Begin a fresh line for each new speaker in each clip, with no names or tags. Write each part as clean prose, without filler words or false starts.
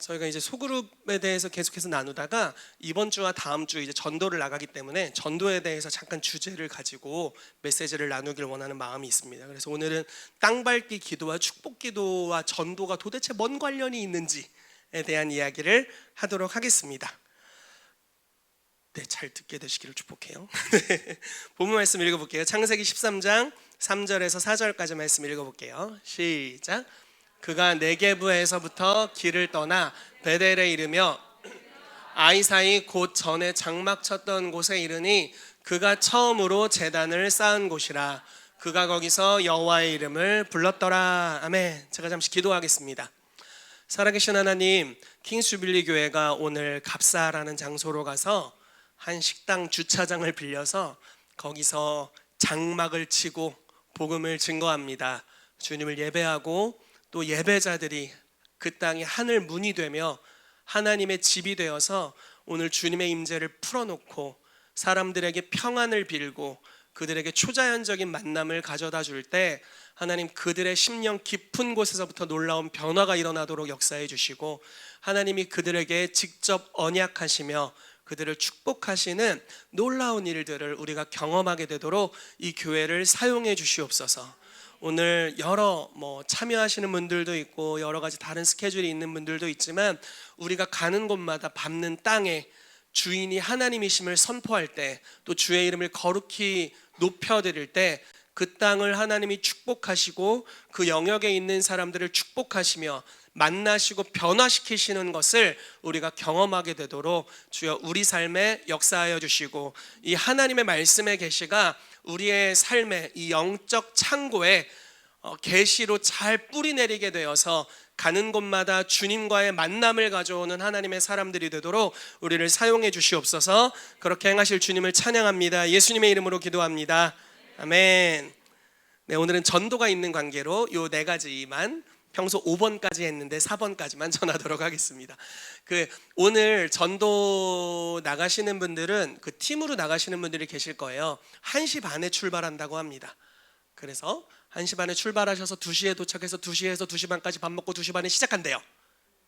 저희가 이제 소그룹에 대해서 계속해서 나누다가 이번 주와 다음 주 이제 전도를 나가기 때문에 전도에 대해서 잠깐 주제를 가지고 메시지를 나누길 원하는 마음이 있습니다. 그래서 오늘은 땅밟기 기도와 축복 기도와 전도가 도대체 뭔 관련이 있는지에 대한 이야기를 하도록 하겠습니다. 네, 잘 듣게 되시기를 축복해요. 본문 말씀 읽어볼게요. 창세기 13장 3절에서 4절까지 말씀 읽어볼게요. 시작. 그가 네게브에서부터 길을 떠나 베델에 이르며 아이사이 곧 전에 장막 쳤던 곳에 이르니 그가 처음으로 제단을 쌓은 곳이라. 그가 거기서 여호와의 이름을 불렀더라. 아멘. 제가 잠시 기도하겠습니다. 살아계신 하나님, 킹스주빌리 교회가 오늘 갑사라는 장소로 가서 한 식당 주차장을 빌려서 거기서 장막을 치고 복음을 증거합니다. 주님을 예배하고 또 예배자들이 그 땅이 하늘 문이 되며 하나님의 집이 되어서 오늘 주님의 임재를 풀어놓고 사람들에게 평안을 빌고 그들에게 초자연적인 만남을 가져다 줄 때 하나님 그들의 심령 깊은 곳에서부터 놀라운 변화가 일어나도록 역사해 주시고 하나님이 그들에게 직접 언약하시며 그들을 축복하시는 놀라운 일들을 우리가 경험하게 되도록 이 교회를 사용해 주시옵소서. 오늘 여러 참여하시는 분들도 있고 여러 가지 다른 스케줄이 있는 분들도 있지만 우리가 가는 곳마다 밟는 땅에 주인이 하나님이심을 선포할 때 또 주의 이름을 거룩히 높여드릴 때 그 땅을 하나님이 축복하시고 그 영역에 있는 사람들을 축복하시며 만나시고 변화시키시는 것을 우리가 경험하게 되도록 주여 우리 삶에 역사하여 주시고 이 하나님의 말씀의 계시가 우리의 삶의 이 영적 창고에 계시로 잘 뿌리내리게 되어서 가는 곳마다 주님과의 만남을 가져오는 하나님의 사람들이 되도록 우리를 사용해 주시옵소서. 그렇게 행하실 주님을 찬양합니다. 예수님의 이름으로 기도합니다. 아멘. 네, 오늘은 전도가 있는 관계로 요 네 가지만 평소 5번까지 했는데 4번까지만 전하도록 하겠습니다. 오늘 전도 나가시는 분들은 그 팀으로 나가시는 분들이 계실 거예요. 1시 반에 출발한다고 합니다. 그래서 1시 반에 출발하셔서 2시에 도착해서 2시에서 2시 반까지 밥 먹고 2시 반에 시작한대요.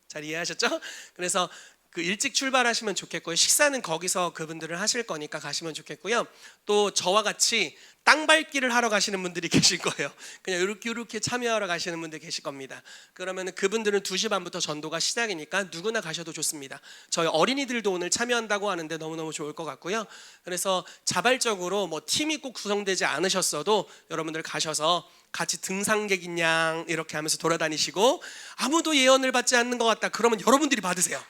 잘 이해하셨죠? 그래서 일찍 출발하시면 좋겠고요. 식사는 거기서 그분들을 하실 거니까 가시면 좋겠고요. 또 저와 같이 땅밟기를 하러 가시는 분들이 계실 거예요. 그냥 이렇게 참여하러 가시는 분들 계실 겁니다. 그러면 그분들은 2시 반부터 전도가 시작이니까 누구나 가셔도 좋습니다. 저희 어린이들도 오늘 참여한다고 하는데 너무너무 좋을 것 같고요. 그래서 자발적으로 팀이 꼭 구성되지 않으셨어도 여러분들 가셔서 같이 등산객인 양 이렇게 하면서 돌아다니시고 아무도 예언을 받지 않는 것 같다 그러면 여러분들이 받으세요.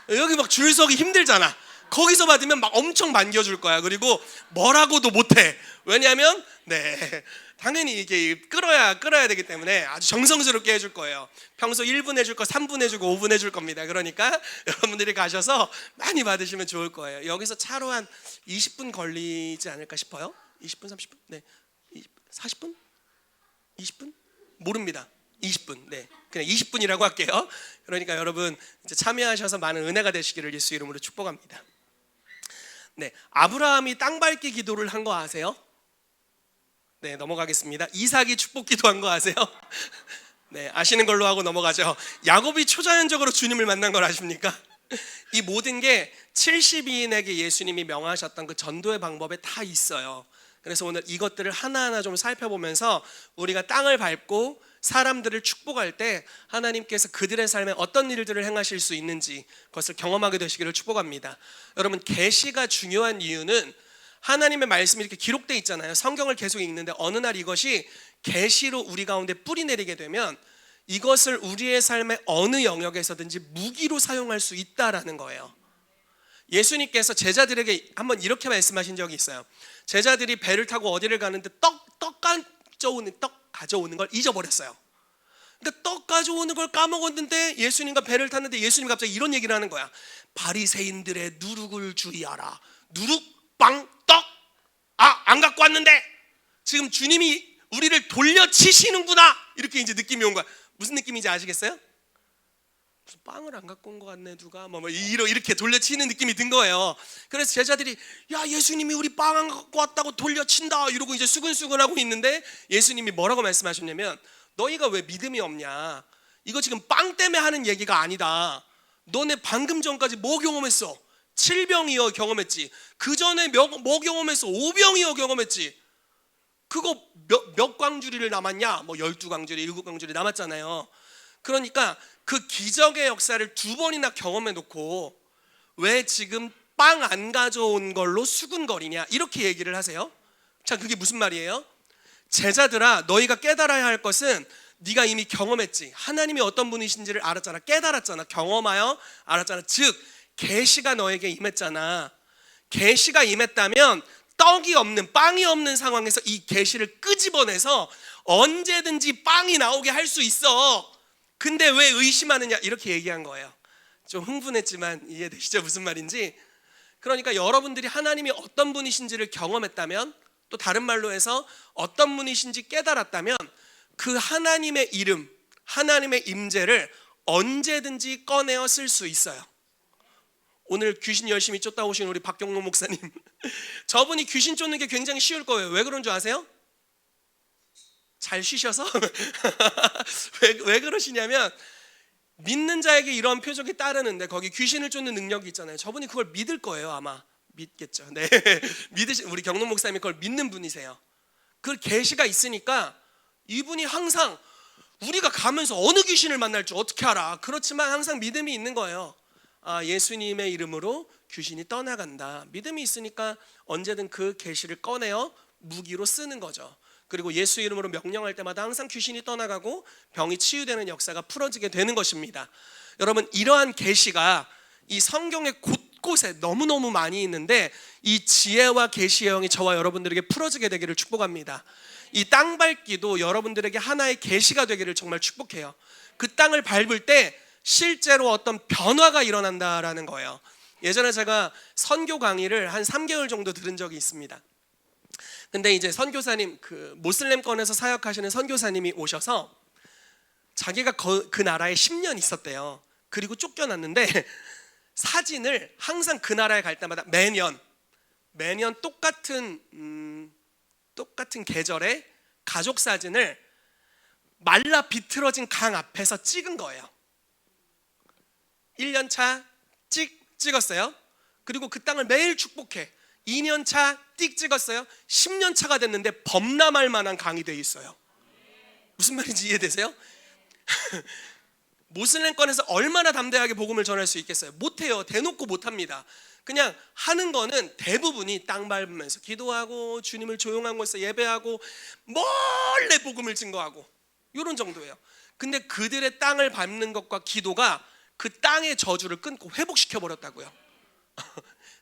여기 막 줄 서기 힘들잖아. 거기서 받으면 막 엄청 만겨줄 거야. 그리고 뭐라고도 못해. 왜냐하면 당연히 이게 끌어야 되기 때문에 아주 정성스럽게 해줄 거예요. 평소 1분 해줄 거 3분 해주고 5분 해줄 겁니다. 그러니까 여러분들이 가셔서 많이 받으시면 좋을 거예요. 여기서 차로 한 20분 걸리지 않을까 싶어요. 20분 30분? 네, 40분? 20분? 모릅니다. 20분. 네, 그냥 20분이라고 할게요. 그러니까 여러분 이제 참여하셔서 많은 은혜가 되시기를 예수 이름으로 축복합니다. 네, 아브라함이 땅밟기 기도를 한 거 아세요? 네, 넘어가겠습니다. 이삭이 축복 기도한 거 아세요? 네, 아시는 걸로 하고 넘어가죠. 야곱이 초자연적으로 주님을 만난 걸 아십니까? 이 모든 게 70인에게 예수님이 명하셨던 그 전도의 방법에 다 있어요. 그래서 오늘 이것들을 하나하나 좀 살펴보면서 우리가 땅을 밟고 사람들을 축복할 때 하나님께서 그들의 삶에 어떤 일들을 행하실 수 있는지 그것을 경험하게 되시기를 축복합니다. 여러분, 계시가 중요한 이유는 하나님의 말씀이 이렇게 기록되어 있잖아요. 성경을 계속 읽는데 어느 날 이것이 계시로 우리 가운데 뿌리내리게 되면 이것을 우리의 삶의 어느 영역에서든지 무기로 사용할 수 있다라는 거예요. 예수님께서 제자들에게 한번 이렇게 말씀하신 적이 있어요. 제자들이 배를 타고 어디를 가는데 떡 가져오는 걸 잊어버렸어요. 근데 떡 가져오는 걸 까먹었는데 예수님과 배를 탔는데 예수님이 갑자기 이런 얘기를 하는 거야. 바리새인들의 누룩을 주의하라. 누룩, 빵, 떡. 안 갖고 왔는데 지금 주님이 우리를 돌려치시는구나. 이렇게 이제 느낌이 온 거야. 무슨 느낌인지 아시겠어요? 무슨 빵을 안 갖고 온 것 같네 누가 이렇게 돌려치는 느낌이 든 거예요. 그래서 제자들이 야 예수님이 우리 빵 안 갖고 왔다고 돌려친다 이러고 이제 수근수근하고 있는데 예수님이 뭐라고 말씀하셨냐면 너희가 왜 믿음이 없냐, 이거 지금 빵 때문에 하는 얘기가 아니다. 너네 방금 전까지 뭐 경험했어? 7병이어 경험했지. 그 전에 뭐 경험했어? 5병이어 경험했지. 그거 몇 광주리를 남았냐? 뭐 12광주리, 7광주리 남았잖아요. 그러니까 그 기적의 역사를 2번이나 경험해 놓고 왜 지금 빵 안 가져온 걸로 수군거리냐? 이렇게 얘기를 하세요. 자, 그게 무슨 말이에요? 제자들아, 너희가 깨달아야 할 것은 네가 이미 경험했지. 하나님이 어떤 분이신지를 알았잖아. 깨달았잖아. 경험하여 알았잖아. 즉 계시가 너에게 임했잖아. 계시가 임했다면 떡이 없는, 빵이 없는 상황에서 이 계시를 끄집어내서 언제든지 빵이 나오게 할 수 있어. 근데 왜 의심하느냐? 이렇게 얘기한 거예요. 좀 흥분했지만 이해되시죠? 무슨 말인지. 그러니까 여러분들이 하나님이 어떤 분이신지를 경험했다면, 또 다른 말로 해서 어떤 분이신지 깨달았다면 그 하나님의 이름, 하나님의 임재를 언제든지 꺼내어 쓸 수 있어요. 오늘 귀신 열심히 쫓다 오신 우리 박경록 목사님, 저분이 귀신 쫓는 게 굉장히 쉬울 거예요. 왜 그런 줄 아세요? 잘 쉬셔서? 왜 그러시냐면 믿는 자에게 이런 표적이 따르는데 거기 귀신을 쫓는 능력이 있잖아요. 저분이 그걸 믿을 거예요. 아마 믿겠죠. 네, 믿으신 우리 경록 목사님이 그걸 믿는 분이세요. 그 계시가 있으니까 이분이 항상 우리가 가면서 어느 귀신을 만날지 어떻게 알아? 그렇지만 항상 믿음이 있는 거예요. 아, 예수님의 이름으로 귀신이 떠나간다. 믿음이 있으니까 언제든 그 계시를 꺼내어 무기로 쓰는 거죠. 그리고 예수 이름으로 명령할 때마다 항상 귀신이 떠나가고 병이 치유되는 역사가 풀어지게 되는 것입니다. 여러분, 이러한 계시가 이 성경의 곳곳에 너무너무 많이 있는데 이 지혜와 계시의 영이 저와 여러분들에게 풀어지게 되기를 축복합니다. 이 땅 밟기도 여러분들에게 하나의 계시가 되기를 정말 축복해요. 그 땅을 밟을 때 실제로 어떤 변화가 일어난다라는 거예요. 예전에 제가 선교 강의를 한 3개월 정도 들은 적이 있습니다. 근데 이제 선교사님, 그 모슬렘권에서 사역하시는 선교사님이 오셔서 자기가 그 나라에 10년 있었대요. 그리고 쫓겨났는데 사진을 항상 그 나라에 갈 때마다 매년 똑같은 계절에 가족 사진을 말라 비틀어진 강 앞에서 찍은 거예요. 1년차 찍었어요. 그리고 그 땅을 매일 축복해. 2년차 찍었어요. 10년차가 됐는데 범람할 만한 강이 돼 있어요. 무슨 말인지 이해되세요? 모슬렘권에서 얼마나 담대하게 복음을 전할 수 있겠어요? 못해요. 대놓고 못합니다. 그냥 하는 거는 대부분이 땅 밟으면서 기도하고 주님을 조용한 곳에서 예배하고 몰래 복음을 증거하고 이런 정도예요. 근데 그들의 땅을 밟는 것과 기도가 그 땅의 저주를 끊고 회복시켜 버렸다고요.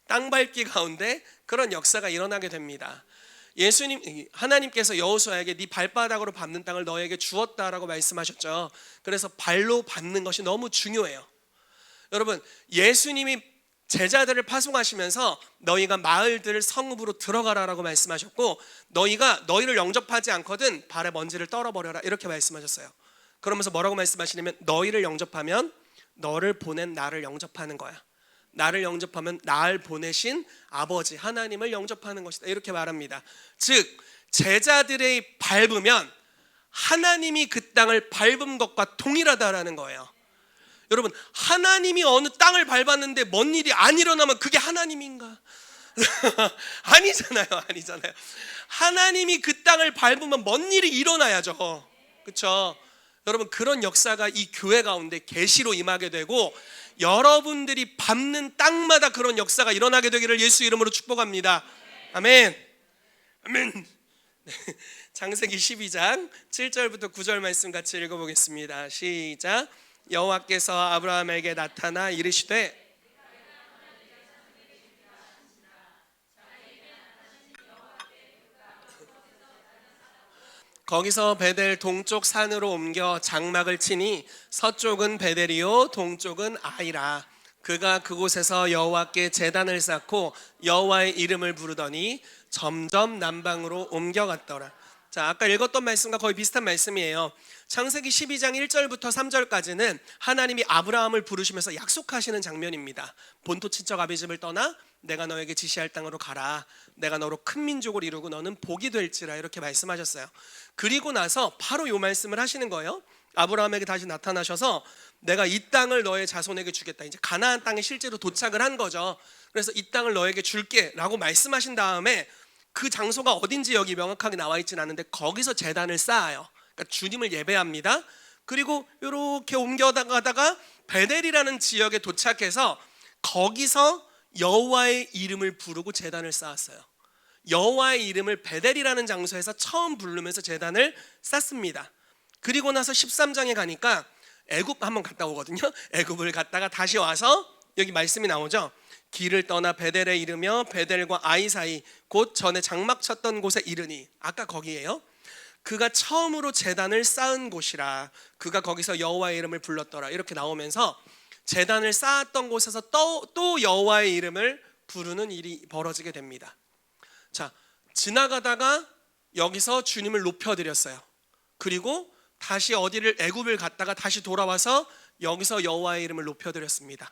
땅 밟기 가운데 그런 역사가 일어나게 됩니다. 하나님께서 여호수아에게 네 발바닥으로 밟는 땅을 너에게 주었다라고 말씀하셨죠. 그래서 발로 밟는 것이 너무 중요해요. 여러분, 예수님이 제자들을 파송하시면서 너희가 마을들 성읍으로 들어가라라고 말씀하셨고, 너희를 영접하지 않거든 발에 먼지를 떨어버려라 이렇게 말씀하셨어요. 그러면서 뭐라고 말씀하시냐면 너희를 영접하면 너를 보낸 나를 영접하는 거야. 나를 영접하면 나를 보내신 아버지 하나님을 영접하는 것이다 이렇게 말합니다. 즉 제자들의 밟으면 하나님이 그 땅을 밟은 것과 동일하다라는 거예요. 여러분, 하나님이 어느 땅을 밟았는데 뭔 일이 안 일어나면 그게 하나님인가? 아니잖아요. 하나님이 그 땅을 밟으면 뭔 일이 일어나야죠. 그렇죠? 여러분, 그런 역사가 이 교회 가운데 계시로 임하게 되고 여러분들이 밟는 땅마다 그런 역사가 일어나게 되기를 예수 이름으로 축복합니다. 아멘. 아멘. 창세기 12장 7절부터 9절 말씀 같이 읽어보겠습니다. 시작. 여호와께서 아브라함에게 나타나 이르시되 거기서 베델 동쪽 산으로 옮겨 장막을 치니 서쪽은 베델이요 동쪽은 아이라. 그가 그곳에서 여호와께 제단을 쌓고 여호와의 이름을 부르더니 점점 남방으로 옮겨갔더라. 자, 아까 읽었던 말씀과 거의 비슷한 말씀이에요. 창세기 12장 1절부터 3절까지는 하나님이 아브라함을 부르시면서 약속하시는 장면입니다. 본토 친척 아비집을 떠나 내가 너에게 지시할 땅으로 가라. 내가 너로 큰 민족을 이루고 너는 복이 될지라 이렇게 말씀하셨어요. 그리고 나서 바로 이 말씀을 하시는 거예요. 아브라함에게 다시 나타나셔서 내가 이 땅을 너의 자손에게 주겠다. 이제 가나안 땅에 실제로 도착을 한 거죠. 그래서 이 땅을 너에게 줄게라고 말씀하신 다음에 그 장소가 어딘지 여기 명확하게 나와 있진 않은데 거기서 제단을 쌓아요. 그러니까 주님을 예배합니다. 그리고 이렇게 옮겨가다가 베델이라는 지역에 도착해서 거기서 여호와의 이름을 부르고 제단을 쌓았어요. 여호와의 이름을 베델이라는 장소에서 처음 부르면서 제단을 쌓습니다. 그리고 나서 13장에 가니까 애굽 한번 갔다 오거든요. 애굽을 갔다가 다시 와서 여기 말씀이 나오죠. 길을 떠나 베델에 이르며 베델과 아이 사이 곧 전에 장막 쳤던 곳에 이르니, 아까 거기에요. 그가 처음으로 제단을 쌓은 곳이라 그가 거기서 여호와의 이름을 불렀더라. 이렇게 나오면서 제단을 쌓았던 곳에서 또 여호와의 이름을 부르는 일이 벌어지게 됩니다. 자, 지나가다가 여기서 주님을 높여드렸어요. 그리고 다시 어디를 애굽을 갔다가 다시 돌아와서 여기서 여호와의 이름을 높여드렸습니다.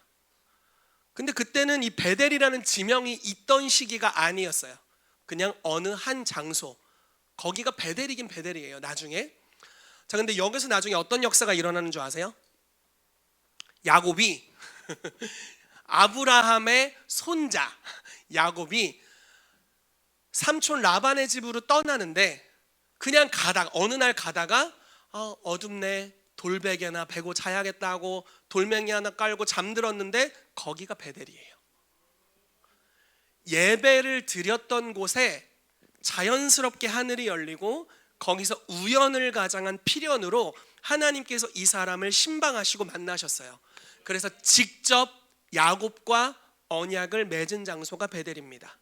근데 그때는 이 베델이라는 지명이 있던 시기가 아니었어요. 그냥 어느 한 장소, 거기가 베델이긴 베델이에요, 나중에. 자, 근데 여기서 나중에 어떤 역사가 일어나는 줄 아세요? 야곱이 아브라함의 손자 야곱이 삼촌 라반의 집으로 떠나는데 그냥 어느 날 가다가 어둡네, 돌베개나 베고 자야겠다고 돌멩이 하나 깔고 잠들었는데 거기가 베델이에요. 예배를 드렸던 곳에 자연스럽게 하늘이 열리고 거기서 우연을 가장한 필연으로 하나님께서 이 사람을 신방하시고 만나셨어요. 그래서 직접 야곱과 언약을 맺은 장소가 베델입니다.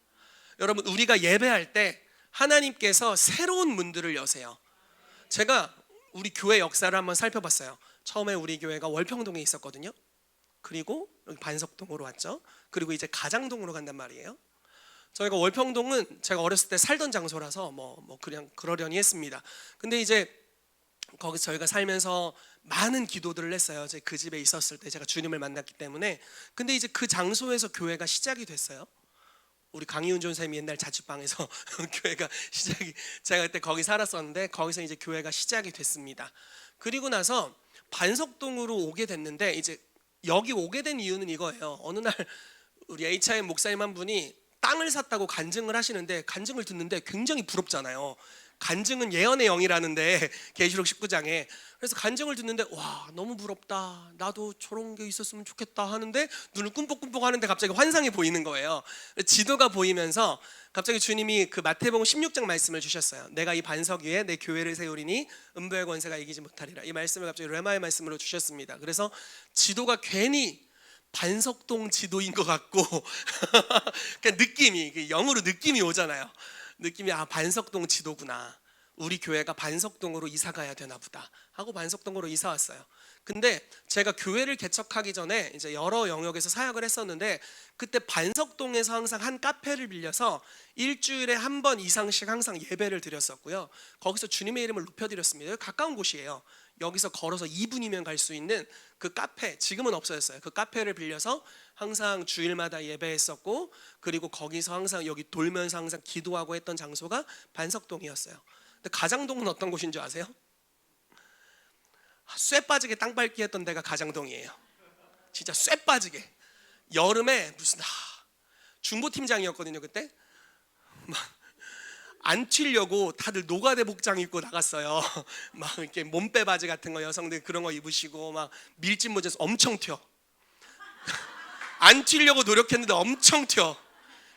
여러분, 우리가 예배할 때 하나님께서 새로운 문들을 여세요. 제가 우리 교회 역사를 한번 살펴봤어요. 처음에 우리 교회가 월평동에 있었거든요. 그리고 여기 반석동으로 왔죠. 그리고 이제 가장동으로 간단 말이에요. 저희가 월평동은 제가 어렸을 때 살던 장소라서 그냥 그러려니 했습니다. 근데 이제 거기서 저희가 살면서 많은 기도들을 했어요. 제가 그 집에 있었을 때 제가 주님을 만났기 때문에. 근데 이제 그 장소에서 교회가 시작이 됐어요. 우리 강희훈 전사님이 옛날 자취방에서 교회가 시작이, 제가 그때 거기 살았었는데 거기서 이제 교회가 시작이 됐습니다. 그리고 나서 반석동으로 오게 됐는데 이제 여기 오게 된 이유는 이거예요. 어느 날 우리 HIM 목사님 한 분이 땅을 샀다고 간증을 하시는데, 간증을 듣는데 굉장히 부럽잖아요. 간증은 예언의 영이라는데 계시록 19장에. 그래서 간증을 듣는데 와, 너무 부럽다, 나도 저런 게 있었으면 좋겠다 하는데 눈을 꿈뻑꿈뻑 하는데 갑자기 환상이 보이는 거예요. 지도가 보이면서 갑자기 주님이 그 마태복음 16장 말씀을 주셨어요. 내가 이 반석 위에 내 교회를 세우리니 음부의 권세가 이기지 못하리라. 이 말씀을 갑자기 레마의 말씀으로 주셨습니다. 그래서 지도가 괜히 반석동 지도인 것 같고 그냥 느낌이, 영으로 느낌이 오잖아요. 느낌이 반석동 지도구나, 우리 교회가 반석동으로 이사 가야 되나 보다 하고 반석동으로 이사 왔어요. 근데 제가 교회를 개척하기 전에 이제 여러 영역에서 사역을 했었는데 그때 반석동에서 항상 한 카페를 빌려서 일주일에 한 번 이상씩 항상 예배를 드렸었고요. 거기서 주님의 이름을 높여드렸습니다. 가까운 곳이에요. 여기서 걸어서 2분이면 갈 수 있는 그 카페, 지금은 없어졌어요. 그 카페를 빌려서 항상 주일마다 예배했었고, 그리고 거기서 항상 여기 돌면서 항상 기도하고 했던 장소가 반석동이었어요. 근데 가장동은 어떤 곳인 줄 아세요? 쇠 빠지게 땅 밟기 했던 데가 가장동이에요. 진짜 쇠 빠지게. 여름에 무슨 중보팀장이었거든요 그때. 막 안 튀려고 다들 노가대 복장 입고 나갔어요. 막 이렇게 몸빼 바지 같은 거 여성들 그런 거 입으시고 막 밀짚 모자에서 엄청 튀어. 안 튀려고 노력했는데 엄청 튀어.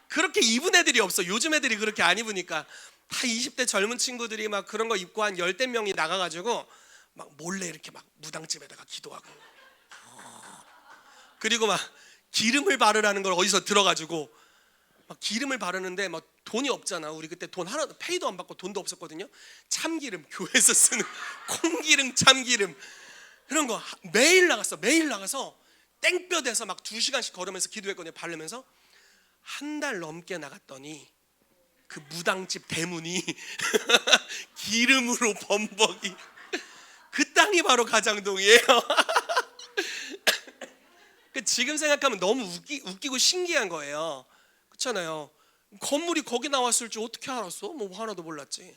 그렇게 입은 애들이 없어. 요즘 애들이 그렇게 안 입으니까. 다 20대 젊은 친구들이 막 그런 거 입고 한 10대 명이 나가가지고 막 몰래 이렇게 막 무당집에다가 기도하고, 그리고 막 기름을 바르라는 걸 어디서 들어가지고 막 기름을 바르는데 막 돈이 없잖아. 우리 그때 돈 하나 페이도 안 받고 돈도 없었거든요. 참기름, 교회에서 쓰는 콩기름, 참기름 그런 거 매일 나가서 땡볕에서 막 2시간씩 걸으면서 기도했거든요. 바르면서. 한 달 넘게 나갔더니 그 무당집 대문이 기름으로 범벅이. 그 땅이 바로 가장동이에요. 지금 생각하면 너무 웃기고 신기한 거예요. 그렇잖아요. 건물이 거기 나왔을 줄 어떻게 알았어? 하나도 몰랐지.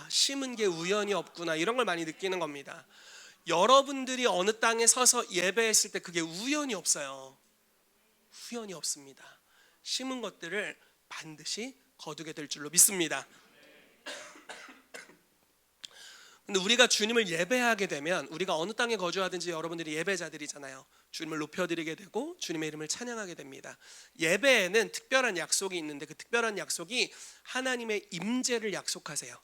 심은 게 우연이 없구나, 이런 걸 많이 느끼는 겁니다. 여러분들이 어느 땅에 서서 예배했을 때 그게 우연이 없어요. 우연이 없습니다. 심은 것들을 반드시 거두게 될 줄로 믿습니다. 근데 우리가 주님을 예배하게 되면, 우리가 어느 땅에 거주하든지 여러분들이 예배자들이잖아요. 주님을 높여드리게 되고 주님의 이름을 찬양하게 됩니다. 예배에는 특별한 약속이 있는데, 그 특별한 약속이 하나님의 임재를 약속하세요.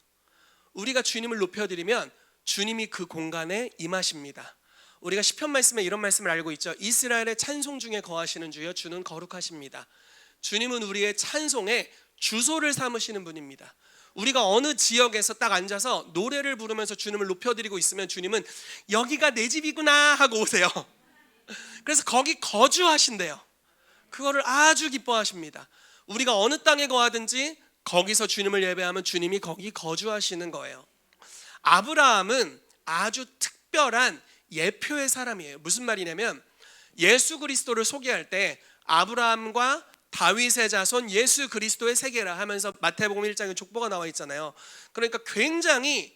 우리가 주님을 높여드리면 주님이 그 공간에 임하십니다. 우리가 시편 말씀에 이런 말씀을 알고 있죠. 이스라엘의 찬송 중에 거하시는 주여, 주는 거룩하십니다. 주님은 우리의 찬송에 주소를 삼으시는 분입니다. 우리가 어느 지역에서 딱 앉아서 노래를 부르면서 주님을 높여드리고 있으면 주님은 여기가 내 집이구나 하고 오세요. 그래서 거기 거주하신대요. 그거를 아주 기뻐하십니다. 우리가 어느 땅에 거하든지 거기서 주님을 예배하면 주님이 거기 거주하시는 거예요. 아브라함은 아주 특별한 예표의 사람이에요. 무슨 말이냐면, 예수 그리스도를 소개할 때 아브라함과 다윗의 자손 예수 그리스도의 세계라 하면서 마태복음 1장에 족보가 나와 있잖아요. 그러니까 굉장히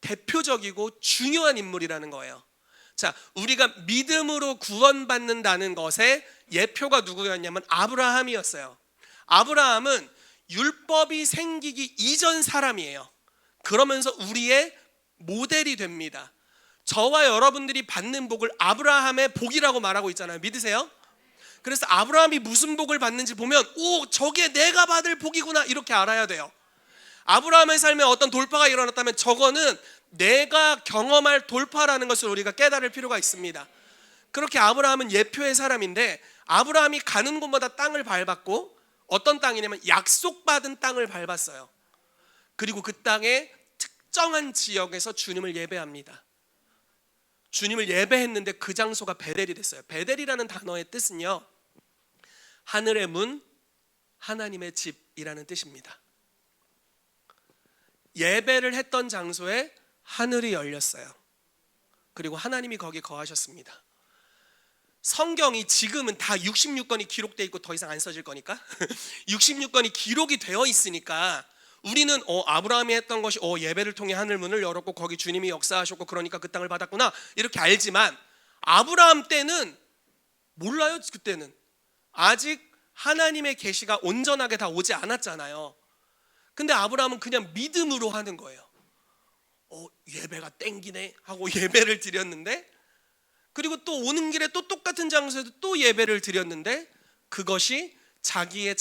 대표적이고 중요한 인물이라는 거예요. 자, 우리가 믿음으로 구원받는다는 것의 예표가 누구였냐면 아브라함이었어요. 아브라함은 율법이 생기기 이전 사람이에요. 그러면서 우리의 모델이 됩니다. 저와 여러분들이 받는 복을 아브라함의 복이라고 말하고 있잖아요. 믿으세요? 그래서 아브라함이 무슨 복을 받는지 보면, 오, 저게 내가 받을 복이구나, 이렇게 알아야 돼요. 아브라함의 삶에 어떤 돌파가 일어났다면 저거는 내가 경험할 돌파라는 것을 우리가 깨달을 필요가 있습니다. 그렇게 아브라함은 예표의 사람인데, 아브라함이 가는 곳마다 땅을 밟았고, 어떤 땅이냐면 약속받은 땅을 밟았어요. 그리고 그 땅의 특정한 지역에서 주님을 예배합니다. 주님을 예배했는데 그 장소가 베델이 됐어요. 베델이라는 단어의 뜻은요, 하늘의 문, 하나님의 집이라는 뜻입니다. 예배를 했던 장소에 하늘이 열렸어요. 그리고 하나님이 거기 거하셨습니다. 성경이 지금은 다 66권이 기록되어 있고 더 이상 안 써질 거니까 66권이 기록이 되어 있으니까 우리는 아브라함이 했던 것이 예배를 통해 하늘 문을 열었고 거기 주님이 역사하셨고 그러니까 그 땅을 받았구나, 이렇게 알지만 아브라함 때는 몰라요. 그때는 아직 하나님의 계시가 온전하게 다 오지 않았잖아요. 근데 아브라함은 그냥 믿음으로 하는 거예요. 예배가 땡기네 하고 예배를 드렸는데, 그리고 또 오는 길에 또 똑같은 장소에도 또 예배를 드렸는데, 그것이 자기의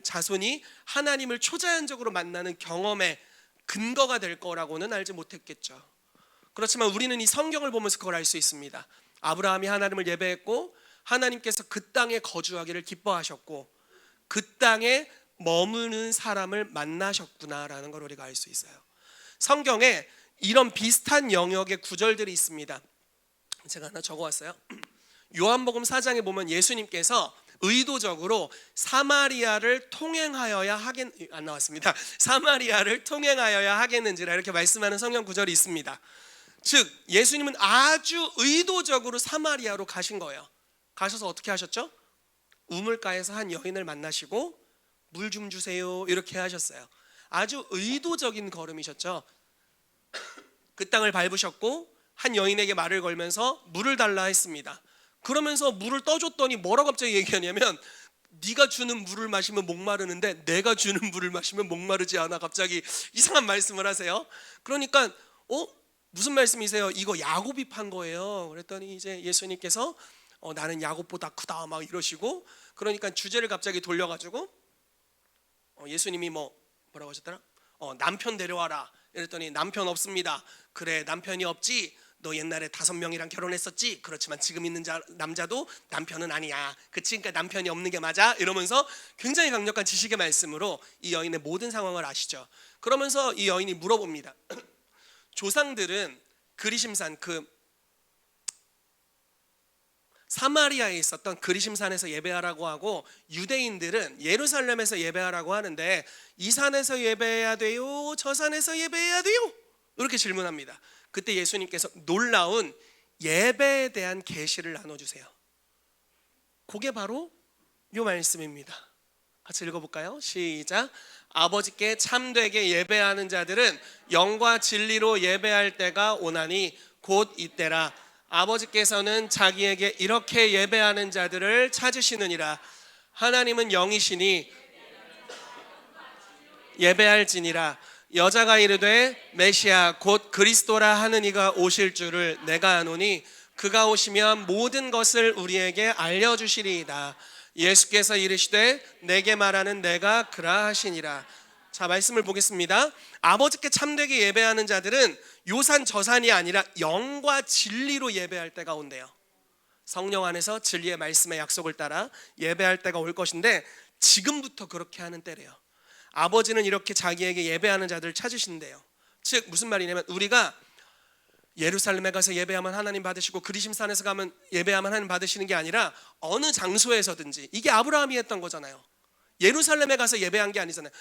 자손이 하나님을 초자연적으로 만나는 경험의 근거가 될 거라고는 알지 못했겠죠. 그렇지만 우리는 이 성경을 보면서 그걸 알 수 있습니다. 아브라함이 하나님을 예배했고 하나님께서 그 땅에 거주하기를 기뻐하셨고 그 땅에 머무는 사람을 만나셨구나라는 걸 우리가 알 수 있어요. 성경에 이런 비슷한 영역의 구절들이 있습니다. 제가 하나 적어왔어요. 요한복음 4장에 보면 예수님께서 의도적으로 사마리아를 통행하여야 안 나왔습니다. 사마리아를 통행하여야 하겠는지라 이렇게 말씀하는 성경 구절이 있습니다. 즉 예수님은 아주 의도적으로 사마리아로 가신 거예요. 가셔서 어떻게 하셨죠? 우물가에서 한 여인을 만나시고 물 좀 주세요 이렇게 하셨어요. 아주 의도적인 걸음이셨죠. 그 땅을 밟으셨고 한 여인에게 말을 걸면서 물을 달라 했습니다. 그러면서 물을 떠줬더니 뭐라고 갑자기 얘기하냐면, 네가 주는 물을 마시면 목마르는데 내가 주는 물을 마시면 목마르지 않아. 갑자기 이상한 말씀을 하세요. 그러니까 무슨 말씀이세요? 이거 야곱이 판 거예요. 그랬더니 이제 예수님께서 나는 야곱보다 크다 막 이러시고, 그러니까 주제를 갑자기 돌려가지고 예수님이 뭐라고 하셨더라? 남편 데려와라. 이랬더니 남편 없습니다. 그래, 남편이 없지. 너 옛날에 5명이랑 결혼했었지? 그렇지만 지금 있는 남자도 남편은 아니야. 그치? 그러니까 남편이 없는 게 맞아? 이러면서 굉장히 강력한 지식의 말씀으로 이 여인의 모든 상황을 아시죠. 그러면서 이 여인이 물어봅니다. 조상들은 그리심산, 사마리아에 있었던 그리심산에서 예배하라고 하고, 유대인들은 예루살렘에서 예배하라고 하는데 이 산에서 예배해야 돼요? 저 산에서 예배해야 돼요? 이렇게 질문합니다. 그때 예수님께서 놀라운 예배에 대한 계시를 나눠주세요. 그게 바로 이 말씀입니다. 같이 읽어볼까요? 시작. 아버지께 참되게 예배하는 자들은 영과 진리로 예배할 때가 오나니 곧 이때라. 아버지께서는 자기에게 이렇게 예배하는 자들을 찾으시느니라. 하나님은 영이시니 예배할지니라. 여자가 이르되 메시아 곧 그리스도라 하는 이가 오실 줄을 내가 아노니 그가 오시면 모든 것을 우리에게 알려주시리이다. 예수께서 이르시되 내게 말하는 내가 그라하시니라. 자, 말씀을 보겠습니다. 아버지께 참되게 예배하는 자들은 요산 저산이 아니라 영과 진리로 예배할 때가 온대요. 성령 안에서 진리의 말씀의 약속을 따라 예배할 때가 올 것인데 지금부터 그렇게 하는 때래요. 아버지는 이렇게 자기에게 예배하는 자들을 찾으신대요. 즉 무슨 말이냐면 우리가 예루살렘에 가서 예배하면 하나님 받으시고 그리심산에서 가면 예배하면 하나님 받으시는 게 아니라 어느 장소에서든지, 이게 아브라함이 했던 거잖아요. 예루살렘에 가서 예배한 게 아니잖아요.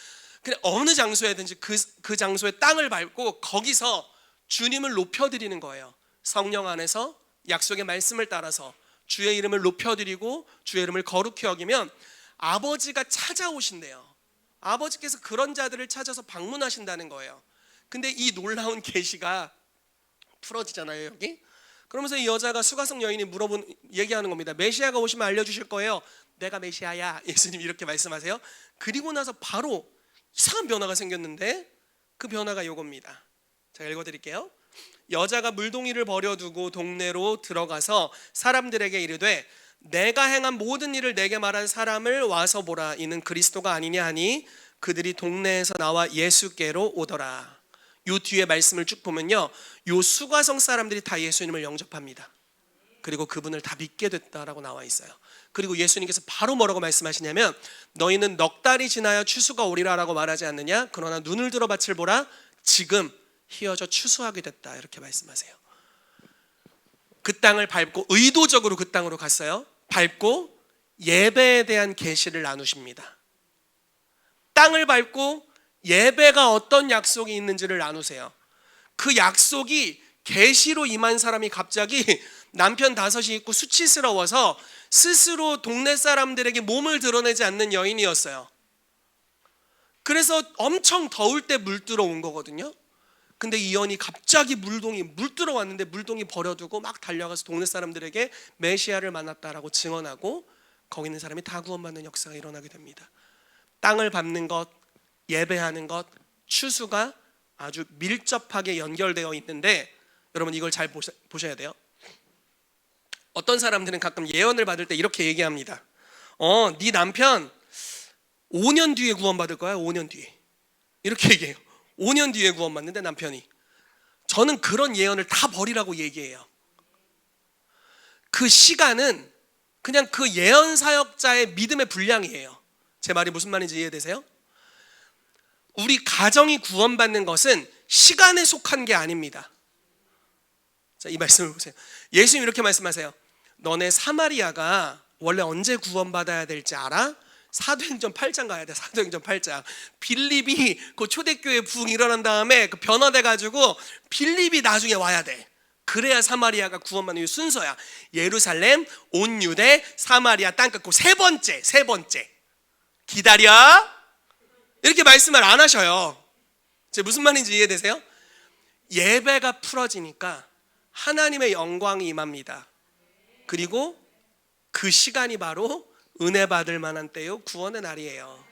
그냥 어느 장소에든지 그 장소의 땅을 밟고 거기서 주님을 높여드리는 거예요. 성령 안에서 약속의 말씀을 따라서 주의 이름을 높여드리고 주의 이름을 거룩히 여기면 아버지가 찾아오신대요. 아버지께서 그런 자들을 찾아서 방문하신다는 거예요. 근데 이 놀라운 계시가 풀어지잖아요, 여기. 그러면서 이 여자가 수가성 여인이 얘기하는 겁니다. 메시아가 오시면 알려주실 거예요. 내가 메시아야. 예수님이 이렇게 말씀하세요. 그리고 나서 바로 이상한 변화가 생겼는데 그 변화가 이겁니다. 제가 읽어드릴게요. 여자가 물동이를 버려두고 동네로 들어가서 사람들에게 이르되 내가 행한 모든 일을 내게 말한 사람을 와서 보라. 이는 그리스도가 아니냐 하니 그들이 동네에서 나와 예수께로 오더라. 요 뒤에 말씀을 쭉 보면요, 요 수가성 사람들이 다 예수님을 영접합니다. 그리고 그분을 다 믿게 됐다라고 나와 있어요. 그리고 예수님께서 바로 뭐라고 말씀하시냐면 너희는 넉 달이 지나야 추수가 오리라라고 말하지 않느냐? 그러나 눈을 들어 밭을 보라. 지금 희어져 추수하게 됐다. 이렇게 말씀하세요. 그 땅을 밟고 의도적으로 그 땅으로 갔어요. 밟고 예배에 대한 계시를 나누십니다. 땅을 밟고 예배가 어떤 약속이 있는지를 나누세요. 그 약속이 계시로 임한 사람이 갑자기 남편 5이 있고 수치스러워서 스스로 동네 사람들에게 몸을 드러내지 않는 여인이었어요. 그래서 엄청 더울 때 물 들어온 거거든요. 근데 이 여인이 갑자기 물 들어왔는데 물동이 버려두고 막 달려가서 동네 사람들에게 메시아를 만났다라고 증언하고 거기 있는 사람이 다 구원받는 역사가 일어나게 됩니다. 땅을 밟는 것, 예배하는 것, 추수가 아주 밀접하게 연결되어 있는데 여러분 이걸 잘 보셔야 돼요. 어떤 사람들은 가끔 예언을 받을 때 이렇게 얘기합니다. 네 남편 5년 뒤에 구원받을 거야. 5년 뒤에. 이렇게 얘기해요. 5년 뒤에 구원받는데 남편이. 저는 그런 예언을 다 버리라고 얘기해요. 그 시간은 그냥 그 예언 사역자의 믿음의 분량이에요. 제 말이 무슨 말인지 이해되세요? 우리 가정이 구원받는 것은 시간에 속한 게 아닙니다. 자, 이 말씀을 보세요. 예수님 이렇게 말씀하세요. 너네 사마리아가 원래 언제 구원받아야 될지 알아? 사도행전 8장 가야 돼. 사도행전 8장. 빌립이 그 초대교회 부흥 일어난 다음에 그 변화돼 가지고 빌립이 나중에 와야 돼. 그래야 사마리아가 구원받는 이 순서야. 예루살렘, 온 유대, 사마리아 땅 끝고 세 번째. 기다려. 이렇게 말씀을 안 하셔요. 무슨 말인지 이해되세요? 예배가 풀어지니까 하나님의 영광이 임합니다. 그리고 그 시간이 바로 은혜 받을 만한 때요, 구원의 날이에요.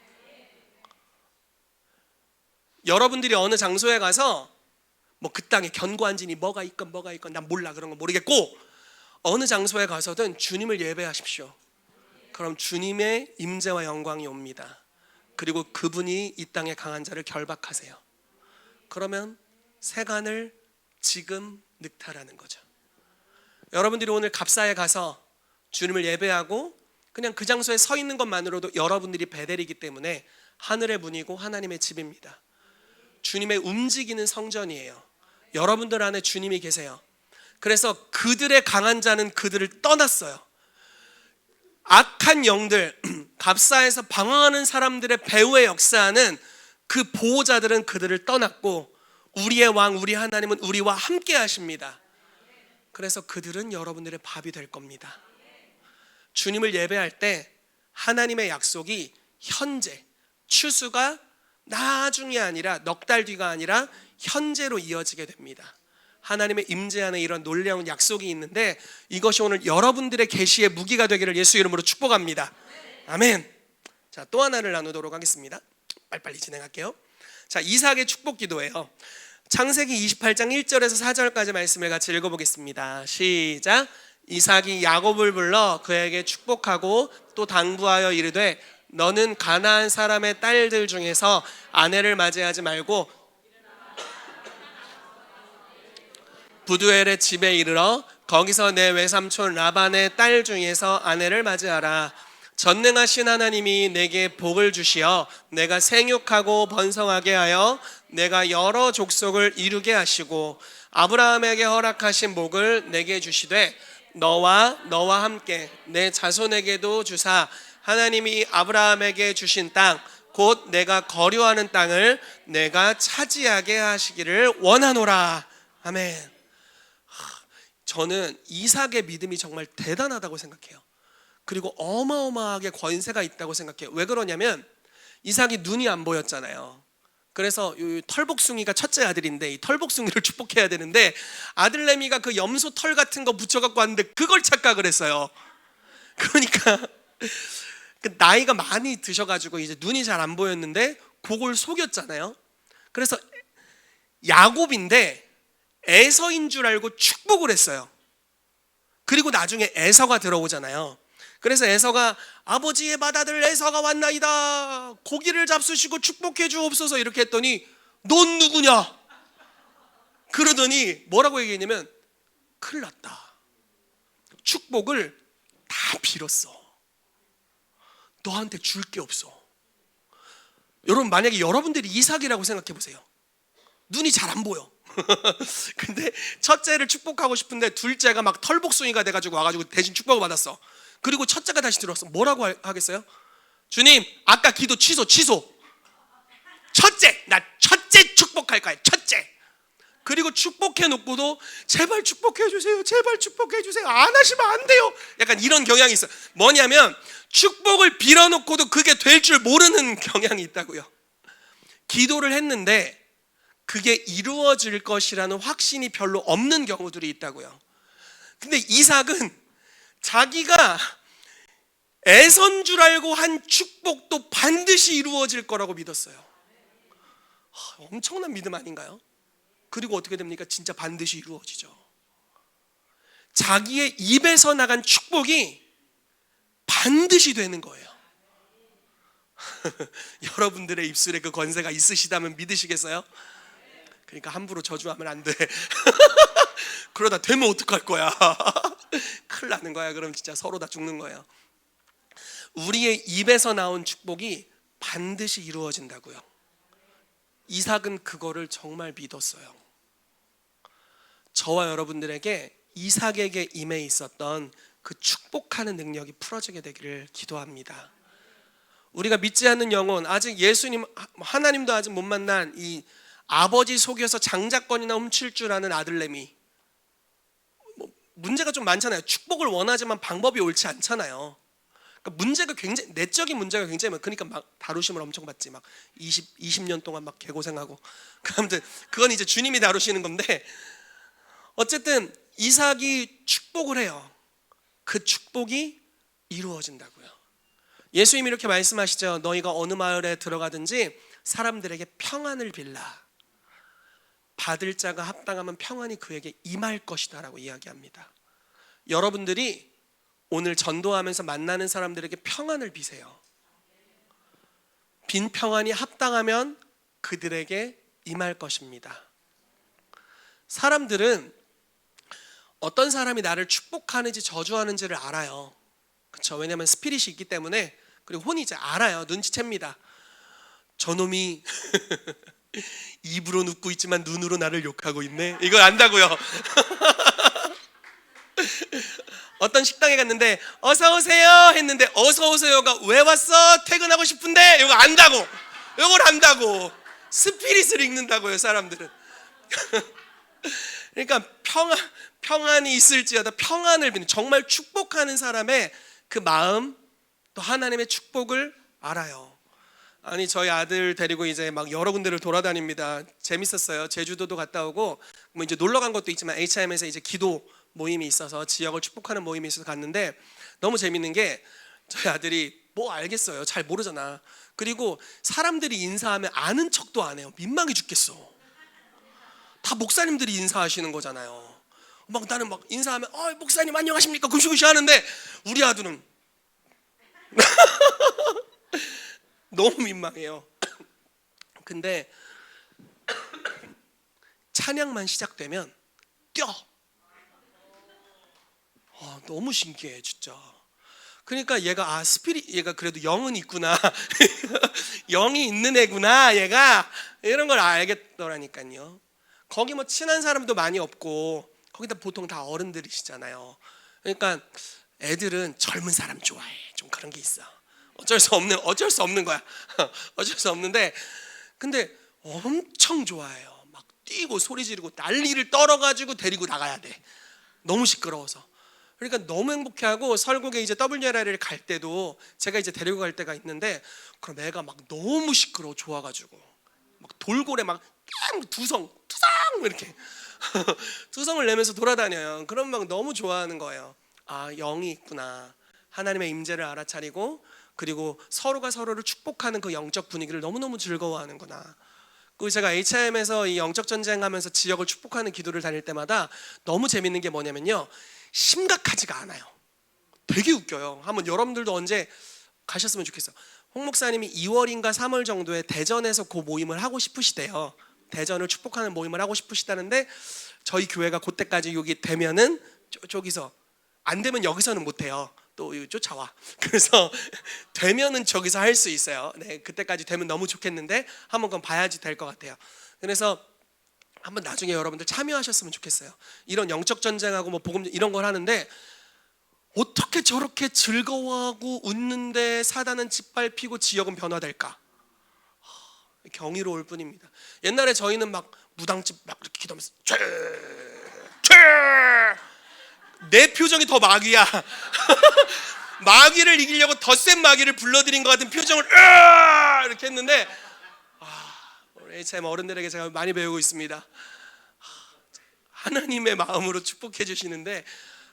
여러분들이 어느 장소에 가서 뭐 그 땅에 견고한 진이 뭐가 있건 난 몰라, 그런 거 모르겠고 어느 장소에 가서든 주님을 예배하십시오. 그럼 주님의 임재와 영광이 옵니다. 그리고 그분이 이 땅의 강한 자를 결박하세요. 그러면 세간을 지금 늑탈하는 거죠. 여러분들이 오늘 갑사에 가서 주님을 예배하고 그냥 그 장소에 서 있는 것만으로도 여러분들이 베델이기 때문에 하늘의 문이고 하나님의 집입니다. 주님의 움직이는 성전이에요. 여러분들 안에 주님이 계세요. 그래서 그들의 강한 자는 그들을 떠났어요. 악한 영들, 갑사에서 방황하는 사람들의 배후의 역사는 그 보호자들은 그들을 떠났고 우리의 왕, 우리 하나님은 우리와 함께 하십니다. 그래서 그들은 여러분들의 밥이 될 겁니다. 주님을 예배할 때 하나님의 약속이 현재, 추수가 나중이 아니라 넉 달 뒤가 아니라 현재로 이어지게 됩니다. 하나님의 임재 안에 이런 놀라운 약속이 있는데 이것이 오늘 여러분들의 계시의 무기가 되기를 예수 이름으로 축복합니다. 아멘. 자, 또 하나를 나누도록 하겠습니다. 빨리빨리 진행할게요. 자, 이삭의 축복 기도예요. 창세기 28장 1절에서 4절까지 말씀을 같이 읽어보겠습니다. 시작. 이삭이 야곱을 불러 그에게 축복하고 또 당부하여 이르되 너는 가나안 사람의 딸들 중에서 아내를 맞이하지 말고 부두엘의 집에 이르러 거기서 내 외삼촌 라반의 딸 중에서 아내를 맞이하라. 전능하신 하나님이 내게 복을 주시어 내가 생육하고 번성하게 하여 내가 여러 족속을 이루게 하시고 아브라함에게 허락하신 복을 내게 주시되 너와 함께 내 자손에게도 주사 하나님이 아브라함에게 주신 땅 곧 내가 거류하는 땅을 내가 차지하게 하시기를 원하노라. 아멘. 저는 이삭의 믿음이 정말 대단하다고 생각해요. 그리고 어마어마하게 권세가 있다고 생각해요. 왜 그러냐면 이삭이 눈이 안 보였잖아요. 그래서 이 털복숭이가 첫째 아들인데 이 털복숭이를 축복해야 되는데 아들내미가 그 염소 털 같은 거 붙여갖고 왔는데 그걸 착각을 했어요. 그러니까 나이가 많이 드셔가지고 이제 눈이 잘 안 보였는데 그걸 속였잖아요. 그래서 야곱인데 에서인 줄 알고 축복을 했어요. 그리고 나중에 에서가 들어오잖아요. 그래서 에서가 아버지의 맏아들 에서가 왔나이다. 고기를 잡수시고 축복해 주옵소서 이렇게 했더니 넌 누구냐? 그러더니 뭐라고 얘기했냐면 큰일 났다. 축복을 다 빌었어. 너한테 줄 게 없어. 여러분 만약에 여러분들이 이삭이라고 생각해 보세요. 눈이 잘 안 보여. 근데 첫째를 축복하고 싶은데 둘째가 막 털복숭이가 돼가지고 와가지고 대신 축복을 받았어. 그리고 첫째가 다시 들어왔어. 뭐라고 하겠어요? 주님 아까 기도 취소. 첫째 나 첫째 축복할 거야. 첫째. 그리고 축복해 놓고도 제발 축복해 주세요. 제발 축복해 주세요. 안 하시면 안 돼요. 약간 이런 경향이 있어. 뭐냐면 축복을 빌어놓고도 그게 될 줄 모르는 경향이 있다고요. 기도를 했는데 그게 이루어질 것이라는 확신이 별로 없는 경우들이 있다고요. 근데 이삭은 자기가 애선 줄 알고 한 축복도 반드시 이루어질 거라고 믿었어요. 엄청난 믿음 아닌가요? 그리고 어떻게 됩니까? 진짜 반드시 이루어지죠. 자기의 입에서 나간 축복이 반드시 되는 거예요. 여러분들의 입술에 그 권세가 있으시다면 믿으시겠어요? 그러니까 함부로 저주하면 안 돼. 그러다 되면 어떡할 거야? 큰일 나는 거야. 그럼 진짜 서로 다 죽는 거예요. 우리의 입에서 나온 축복이 반드시 이루어진다고요. 이삭은 그거를 정말 믿었어요. 저와 여러분들에게 이삭에게 임해 있었던 그 축복하는 능력이 풀어지게 되기를 기도합니다. 우리가 믿지 않는 영혼, 아직 예수님 하나님도 아직 못 만난 이 아버지 속여서 장자권이나 훔칠 줄 아는 아들내미, 문제가 좀 많잖아요. 축복을 원하지만 방법이 옳지 않잖아요. 그러니까 문제가 굉장히 내적인 문제가 굉장히 많아요. 그러니까 막 다루심을 엄청 받지. 막 20년 동안 막 개고생하고. 아무튼 그건 이제 주님이 다루시는 건데, 어쨌든 이삭이 축복을 해요. 그 축복이 이루어진다고요. 예수님이 이렇게 말씀하시죠. 너희가 어느 마을에 들어가든지 사람들에게 평안을 빌라. 받을 자가 합당하면 평안이 그에게 임할 것이다 라고 이야기합니다. 여러분들이 오늘 전도하면서 만나는 사람들에게 평안을 비세요. 빈 평안이 합당하면 그들에게 임할 것입니다. 사람들은 어떤 사람이 나를 축복하는지 저주하는지를 알아요. 그렇죠? 왜냐하면 스피릿이 있기 때문에. 그리고 혼이 이제 알아요. 눈치챕니다. 저놈이 입으로 웃고 있지만 눈으로 나를 욕하고 있네. 이걸 안다고요. 어떤 식당에 갔는데 어서 오세요 했는데 어서 오세요가 왜 왔어? 퇴근하고 싶은데. 이거 안다고. 이걸 안다고. 스피릿을 읽는다고요, 사람들은. 그러니까 평안이 있을지어다 평안을 비는, 정말 축복하는 사람의 그 마음, 또 하나님의 축복을 알아요. 아니 저희 아들 데리고 이제 막 여러 군데를 돌아다닙니다. 재밌었어요. 제주도도 갔다 오고 뭐 이제 놀러 간 것도 있지만 HM에서 이제 기도 모임이 있어서 지역을 축복하는 모임이 있어서 갔는데 너무 재밌는 게 저희 아들이 뭐 알겠어요. 잘 모르잖아. 그리고 사람들이 인사하면 아는 척도 안 해요. 민망해 죽겠어. 다 목사님들이 인사하시는 거잖아요. 막 나는 막 인사하면 목사님 안녕하십니까 구시구시 하는데 우리 아들은 너무 민망해요. 근데 찬양만 시작되면 뛰어. 너무 신기해 진짜. 그러니까 얘가 얘가 그래도 영은 있구나. 영이 있는 애구나 얘가, 이런 걸 알겠더라니까요. 거기 뭐 친한 사람도 많이 없고 거기다 보통 다 어른들이시잖아요. 그러니까 애들은 젊은 사람 좋아해. 좀 그런 게 있어. 어쩔 수 없는 거야. 어쩔 수 없는데 근데 엄청 좋아해요. 막 뛰고 소리 지르고 난리를 떨어가지고 데리고 나가야 돼. 너무 시끄러워서. 그러니까 너무 행복해하고 설국에 이제 WLR을 갈 때도 제가 이제 데리고 갈 때가 있는데 그럼 애가 막 너무 시끄러워 좋아가지고 막 돌고래 막 두성 이렇게 두성을 내면서 돌아다녀요. 그럼 막 너무 좋아하는 거예요. 영이 있구나. 하나님의 임재를 알아차리고 그리고 서로가 서로를 축복하는 그 영적 분위기를 너무너무 즐거워하는구나. 그리고 제가 HIM에서 이 영적 전쟁하면서 지역을 축복하는 기도를 다닐 때마다 너무 재밌는 게 뭐냐면요, 심각하지가 않아요. 되게 웃겨요. 한번 여러분들도 언제 가셨으면 좋겠어요. 홍 목사님이 2월인가 3월 정도에 대전에서 그 모임을 하고 싶으시대요. 대전을 축복하는 모임을 하고 싶으시다는데 저희 교회가 그때까지 여기 되면은 저기서 안 되면 여기서는 못 해요. 또 쫓아와. 그래서 되면은 저기서 할 수 있어요. 네, 그때까지 되면 너무 좋겠는데 한번 그건 봐야지 될 것 같아요. 그래서 한번 나중에 여러분들 참여하셨으면 좋겠어요. 이런 영적 전쟁하고 뭐 복음 이런 걸 하는데 어떻게 저렇게 즐거워하고 웃는데 사단은 짓밟히고 지역은 변화될까? 경이로울 뿐입니다. 옛날에 저희는 막 무당집 막 이렇게 기도하면서 내 표정이 더 마귀야. 마귀를 이기려고 더 센 마귀를 불러들인 것 같은 표정을 이렇게 했는데 우리 HM 어른들에게 제가 많이 배우고 있습니다. 하나님의 마음으로 축복해 주시는데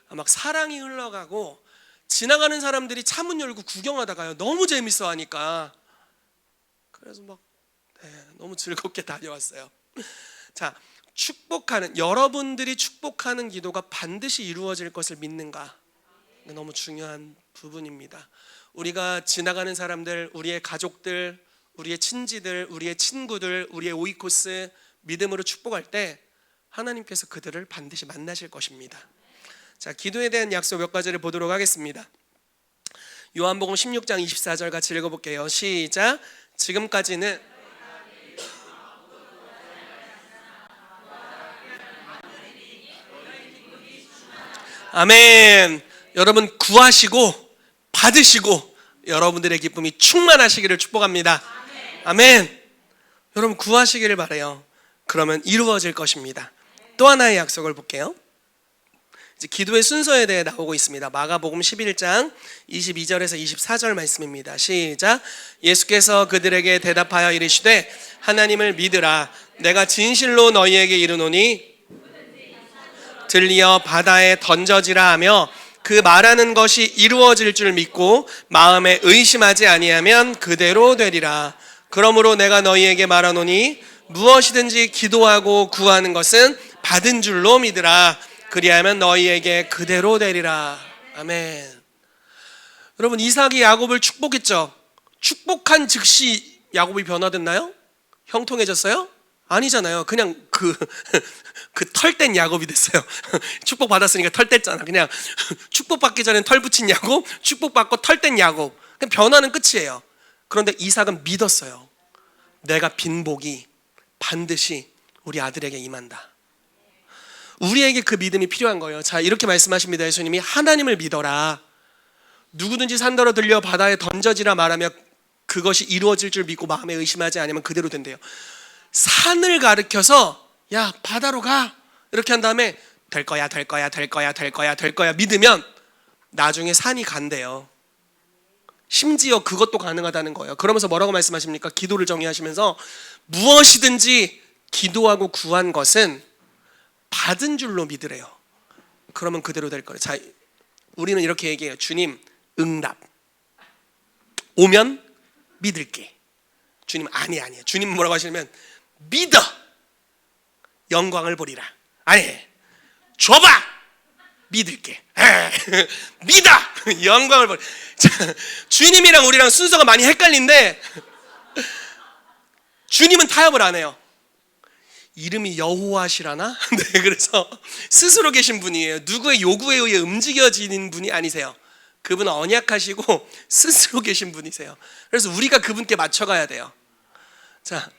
막 사랑이 흘러가고 지나가는 사람들이 차문 열고 구경하다가요 너무 재밌어 하니까 그래서 막 너무 즐겁게 다녀왔어요. 자, 축복하는, 여러분들이 축복하는 기도가 반드시 이루어질 것을 믿는가? 너무 중요한 부분입니다. 우리가 지나가는 사람들, 우리의 가족들, 우리의 친지들, 우리의 친구들, 우리의 오이코스 믿음으로 축복할 때 하나님께서 그들을 반드시 만나실 것입니다. 자, 기도에 대한 약속 몇 가지를 보도록 하겠습니다. 요한복음 16장 24절 같이 읽어볼게요. 시작. 지금까지는 아멘. 여러분 구하시고 받으시고 여러분들의 기쁨이 충만하시기를 축복합니다. 아멘. 여러분 구하시기를 바라요. 그러면 이루어질 것입니다. 또 하나의 약속을 볼게요. 이제 기도의 순서에 대해 나오고 있습니다. 마가복음 11장 22절에서 24절 말씀입니다. 시작. 예수께서 그들에게 대답하여 이르시되 하나님을 믿으라. 내가 진실로 너희에게 이르노니 들리어 바다에 던져지라 하며 그 말하는 것이 이루어질 줄 믿고 마음에 의심하지 아니하면 그대로 되리라. 그러므로 내가 너희에게 말하노니 무엇이든지 기도하고 구하는 것은 받은 줄로 믿으라. 그리하면 너희에게 그대로 되리라. 아멘. 여러분 이삭이 야곱을 축복했죠. 축복한 즉시 야곱이 변화됐나요? 형통해졌어요? 아니잖아요. 그냥 그 털 뗀 야곱이 됐어요. 축복 받았으니까 털 뗐잖아. 그냥 축복 받기 전엔 털 붙인 야곱, 축복 받고 털 뗀 야곱. 그냥 변화는 끝이에요. 그런데 이삭은 믿었어요. 내가 빈 복이 반드시 우리 아들에게 임한다. 우리에게 그 믿음이 필요한 거예요. 자, 이렇게 말씀하십니다. 예수님이 하나님을 믿어라. 누구든지 산더러 들려 바다에 던져지라 말하며 그것이 이루어질 줄 믿고 마음에 의심하지 않으면 그대로 된대요. 산을 가리켜서 야 바다로 가 이렇게 한 다음에 될 거야 믿으면 나중에 산이 간대요. 심지어 그것도 가능하다는 거예요. 그러면서 뭐라고 말씀하십니까? 기도를 정의하시면서 무엇이든지 기도하고 구한 것은 받은 줄로 믿으래요. 그러면 그대로 될 거예요. 자, 우리는 이렇게 얘기해요. 주님, 응답. 오면 믿을게. 주님, 아니에요. 주님 뭐라고 하시냐면 믿어. 영광을 보리라. 아니, 줘봐. 믿을게. 믿어. 영광을 보리. 주님이랑 우리랑 순서가 많이 헷갈린데 주님은 타협을 안 해요. 이름이 여호와시라나? 네, 그래서 스스로 계신 분이에요. 누구의 요구에 의해 움직여지는 분이 아니세요. 그분은 언약하시고 스스로 계신 분이세요. 그래서 우리가 그분께 맞춰가야 돼요. 자,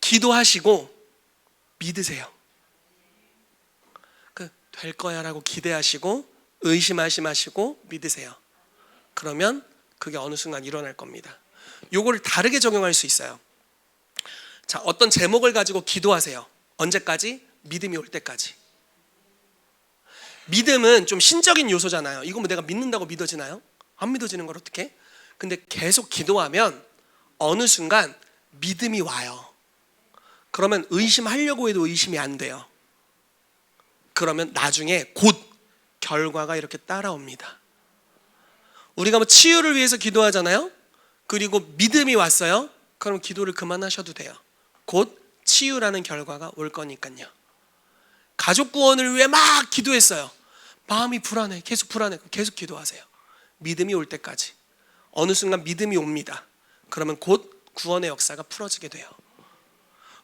기도하시고 믿으세요. 될 거야 라고 기대하시고 의심하지 마시고 믿으세요. 그러면 그게 어느 순간 일어날 겁니다. 요걸 다르게 적용할 수 있어요. 자, 어떤 제목을 가지고 기도하세요. 언제까지? 믿음이 올 때까지. 믿음은 좀 신적인 요소잖아요. 이거 뭐 내가 믿는다고 믿어지나요? 안 믿어지는 걸 어떻게? 근데 계속 기도하면 어느 순간 믿음이 와요. 그러면 의심하려고 해도 의심이 안 돼요. 그러면 나중에 곧 결과가 이렇게 따라옵니다. 우리가 뭐 치유를 위해서 기도하잖아요. 그리고 믿음이 왔어요. 그럼 기도를 그만하셔도 돼요. 곧 치유라는 결과가 올 거니까요. 가족 구원을 위해 막 기도했어요. 마음이 불안해. 계속 불안해. 계속 기도하세요. 믿음이 올 때까지. 어느 순간 믿음이 옵니다. 그러면 곧 구원의 역사가 풀어지게 돼요.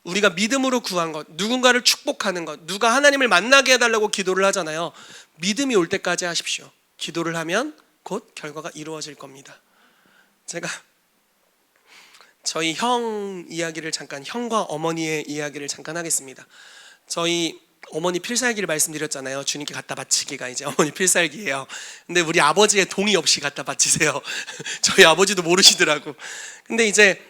우리가 믿음으로 구한 것, 누군가를 축복하는 것, 누가 하나님을 만나게 해달라고 기도를 하잖아요. 믿음이 올 때까지 하십시오. 기도를 하면 곧 결과가 이루어질 겁니다. 제가 저희 형 이야기를 잠깐, 형과 어머니의 이야기를 잠깐 하겠습니다. 저희 어머니 필살기를 말씀드렸잖아요. 주님께 갖다 바치기가 이제 어머니 필살기예요. 근데 우리 아버지의 동의 없이 갖다 바치세요. 저희 아버지도 모르시더라고. 근데 이제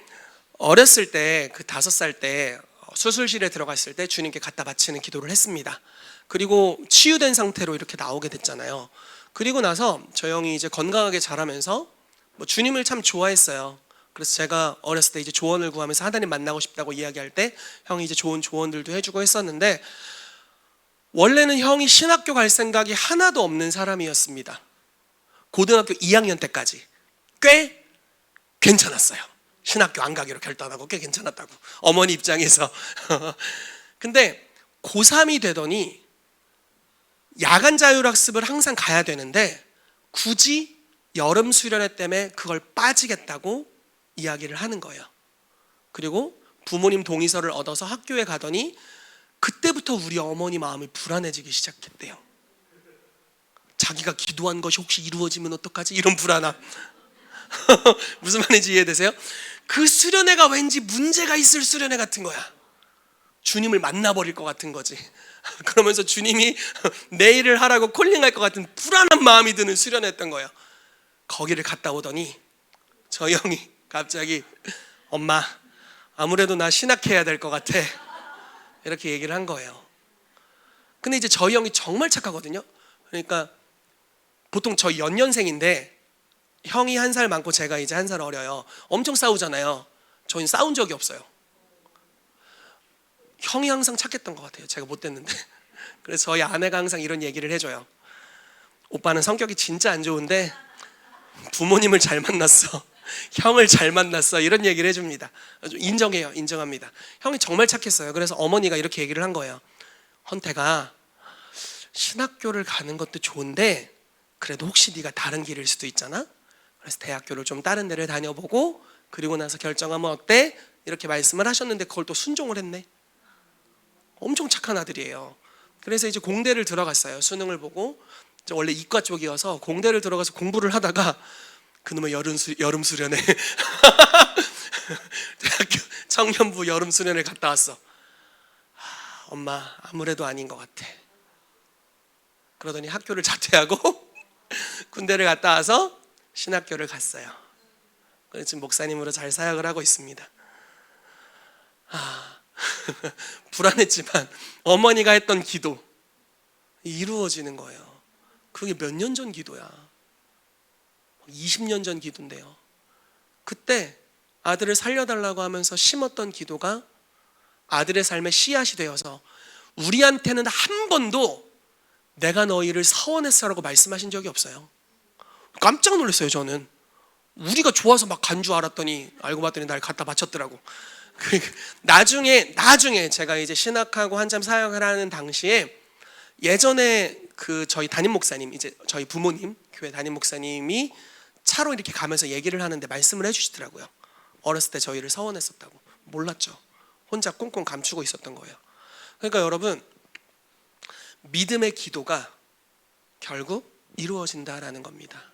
어렸을 때, 그 5살 때 수술실에 들어갔을 때 주님께 갖다 바치는 기도를 했습니다. 그리고 치유된 상태로 이렇게 나오게 됐잖아요. 그리고 나서 저 형이 이제 건강하게 자라면서 뭐 주님을 참 좋아했어요. 그래서 제가 어렸을 때 이제 조언을 구하면서 하나님 만나고 싶다고 이야기할 때 형이 이제 좋은 조언들도 해주고 했었는데, 원래는 형이 신학교 갈 생각이 하나도 없는 사람이었습니다. 고등학교 2학년 때까지 꽤 괜찮았어요. 신학교 안 가기로 결단하고 꽤 괜찮았다고, 어머니 입장에서. 근데 고3이 되더니 야간 자율학습을 항상 가야 되는데 굳이 여름 수련회 때문에 그걸 빠지겠다고 이야기를 하는 거예요. 그리고 부모님 동의서를 얻어서 학교에 가더니 그때부터 우리 어머니 마음이 불안해지기 시작했대요. 자기가 기도한 것이 혹시 이루어지면 어떡하지? 이런 불안함. 무슨 말인지 이해되세요? 그 수련회가 왠지 문제가 있을 수련회 같은 거야. 주님을 만나버릴 것 같은 거지. 그러면서 주님이 내일을 하라고 콜링할 것 같은 불안한 마음이 드는 수련회였던 거예요. 거기를 갔다 오더니 저 형이 갑자기 엄마, 아무래도 나 신학해야 될 것 같아, 이렇게 얘기를 한 거예요. 근데 이제 저희 형이 정말 착하거든요. 그러니까 보통 저희 연년생인데 형이 1살 많고 제가 이제 1살 어려요. 엄청 싸우잖아요. 저희는 싸운 적이 없어요. 형이 항상 착했던 것 같아요. 제가 못됐는데. 그래서 저희 아내가 항상 이런 얘기를 해줘요. 오빠는 성격이 진짜 안 좋은데 부모님을 잘 만났어, 형을 잘 만났어, 이런 얘기를 해줍니다. 인정해요. 인정합니다. 형이 정말 착했어요. 그래서 어머니가 이렇게 얘기를 한 거예요. 헌태가 신학교를 가는 것도 좋은데 그래도 혹시 네가 다른 길일 수도 있잖아. 그래서 대학교를 좀 다른 데를 다녀보고 그리고 나서 결정하면 어때? 이렇게 말씀을 하셨는데 그걸 또 순종을 했네. 엄청 착한 아들이에요. 그래서 이제 공대를 들어갔어요. 수능을 보고. 원래 이과 쪽이어서 공대를 들어가서 공부를 하다가 그놈의 여름 수련회 대학교 청년부 여름 수련회 갔다 왔어. 엄마, 아무래도 아닌 것 같아. 그러더니 학교를 자퇴하고 군대를 갔다 와서 신학교를 갔어요. 그래서 지금 목사님으로 잘 사역을 하고 있습니다. 불안했지만 어머니가 했던 기도 이루어지는 거예요. 그게 몇 년 전 기도야. 20년 전 기도인데요. 그때 아들을 살려달라고 하면서 심었던 기도가 아들의 삶의 씨앗이 되어서 우리한테는 한 번도 내가 너희를 서원했어라고 말씀하신 적이 없어요. 깜짝 놀랐어요. 저는 우리가 좋아서 막 간 줄 알았더니 알고 봤더니 날 갖다 바쳤더라고. 나중에 제가 이제 신학하고 한참 사역을 하는 당시에 예전에 그 저희 담임 목사님, 이제 저희 부모님 교회 담임 목사님이 차로 이렇게 가면서 얘기를 하는데 말씀을 해주시더라고요. 어렸을 때 저희를 서원했었다고. 몰랐죠. 혼자 꽁꽁 감추고 있었던 거예요. 그러니까 여러분, 믿음의 기도가 결국 이루어진다라는 겁니다.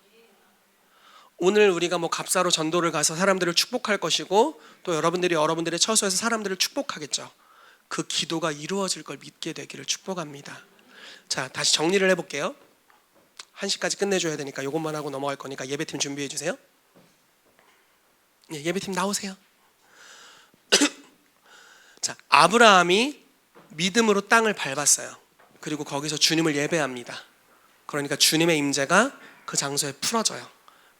오늘 우리가 뭐 갑사로 전도를 가서 사람들을 축복할 것이고 또 여러분들이 여러분들의 처소에서 사람들을 축복하겠죠. 그 기도가 이루어질 걸 믿게 되기를 축복합니다. 자, 다시 정리를 해볼게요. 1시까지 끝내줘야 되니까 이것만 하고 넘어갈 거니까 예배팀 준비해 주세요. 네, 예배팀 나오세요. 자, 아브라함이 믿음으로 땅을 밟았어요. 그리고 거기서 주님을 예배합니다. 그러니까 주님의 임재가 그 장소에 풀어져요.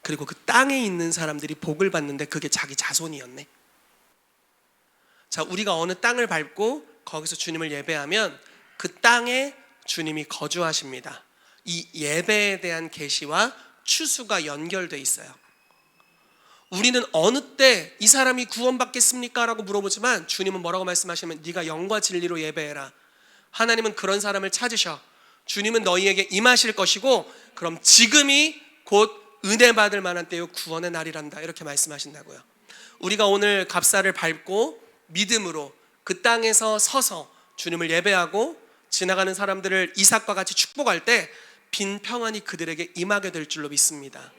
그리고 그 땅에 있는 사람들이 복을 받는데 그게 자기 자손이었네. 자, 우리가 어느 땅을 밟고 거기서 주님을 예배하면 그 땅에 주님이 거주하십니다. 이 예배에 대한 계시와 추수가 연결돼 있어요. 우리는 어느 때 이 사람이 구원받겠습니까? 라고 물어보지만 주님은 뭐라고 말씀하시면 네가 영과 진리로 예배해라. 하나님은 그런 사람을 찾으셔. 주님은 너희에게 임하실 것이고 그럼 지금이 곧 은혜 받을 만한 때요 구원의 날이란다. 이렇게 말씀하신다고요. 우리가 오늘 갑사를 밟고 믿음으로 그 땅에서 서서 주님을 예배하고 지나가는 사람들을 이삭과 같이 축복할 때 빈 평안이 그들에게 임하게 될 줄로 믿습니다.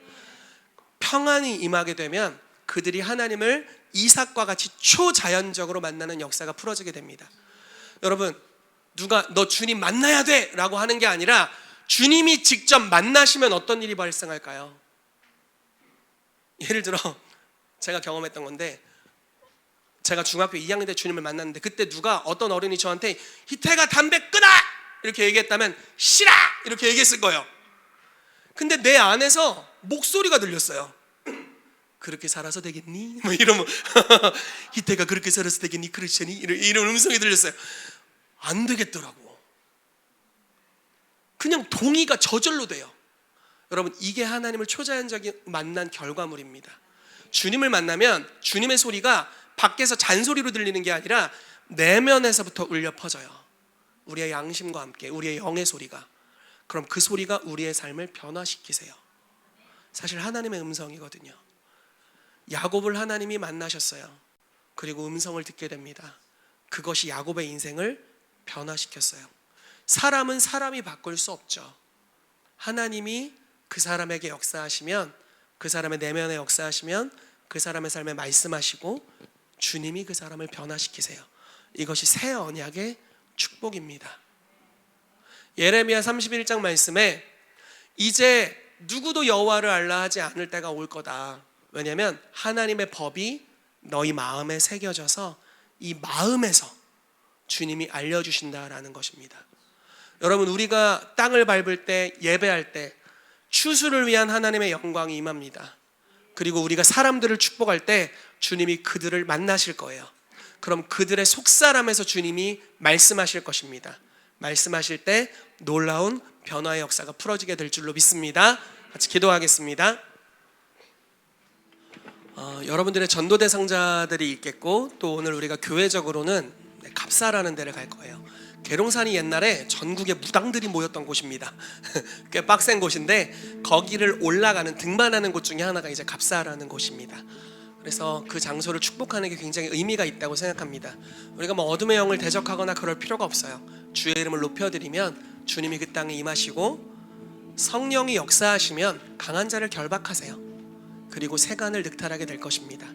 평안이 임하게 되면 그들이 하나님을 이삭과 같이 초자연적으로 만나는 역사가 풀어지게 됩니다. 여러분, 누가 너 주님 만나야 돼 라고 하는 게 아니라 주님이 직접 만나시면 어떤 일이 발생할까요? 예를 들어 제가 경험했던 건데, 제가 중학교 2학년 때 주님을 만났는데 그때 누가 어떤 어른이 저한테 희태가 담배 끊어! 이렇게 얘기했다면 싫어! 이렇게 얘기했을 거예요. 근데 내 안에서 목소리가 들렸어요. 그렇게 살아서 되겠니? 뭐 이러면 희태가 그렇게 살아서 되겠니? 그렇잖니? 이런 음성이 들렸어요. 안 되겠더라고. 그냥 동의가 저절로 돼요. 여러분, 이게 하나님을 초자연적인 만난 결과물입니다. 주님을 만나면 주님의 소리가 밖에서 잔소리로 들리는 게 아니라 내면에서부터 울려 퍼져요. 우리의 양심과 함께 우리의 영의 소리가. 그럼 그 소리가 우리의 삶을 변화시키세요. 사실 하나님의 음성이거든요. 야곱을 하나님이 만나셨어요. 그리고 음성을 듣게 됩니다. 그것이 야곱의 인생을 변화시켰어요. 사람은 사람이 바꿀 수 없죠. 하나님이 그 사람에게 역사하시면, 그 사람의 내면에 역사하시면 그 사람의 삶에 말씀하시고 주님이 그 사람을 변화시키세요. 이것이 새 언약의 축복입니다. 예레미야 31장 말씀에 이제 누구도 여호와를 알라 하지 않을 때가 올 거다. 왜냐하면 하나님의 법이 너희 마음에 새겨져서 이 마음에서 주님이 알려주신다라는 것입니다. 여러분, 우리가 땅을 밟을 때, 예배할 때 추수를 위한 하나님의 영광이 임합니다. 그리고 우리가 사람들을 축복할 때 주님이 그들을 만나실 거예요. 그럼 그들의 속사람에서 주님이 말씀하실 것입니다. 말씀하실 때 놀라운 변화의 역사가 풀어지게 될 줄로 믿습니다. 같이 기도하겠습니다. 여러분들의 전도 대상자들이 있겠고, 또 오늘 우리가 교회적으로는 갑사라는 데를 갈 거예요. 계룡산이 옛날에 전국의 무당들이 모였던 곳입니다. 꽤 빡센 곳인데 거기를 올라가는, 등반하는 곳 중에 하나가 이제 갑사라는 곳입니다. 그래서 그 장소를 축복하는 게 굉장히 의미가 있다고 생각합니다. 우리가 뭐 어둠의 영을 대적하거나 그럴 필요가 없어요. 주의 이름을 높여드리면 주님이 그 땅에 임하시고 성령이 역사하시면 강한 자를 결박하세요. 그리고 세간을 늑탈하게 될 것입니다.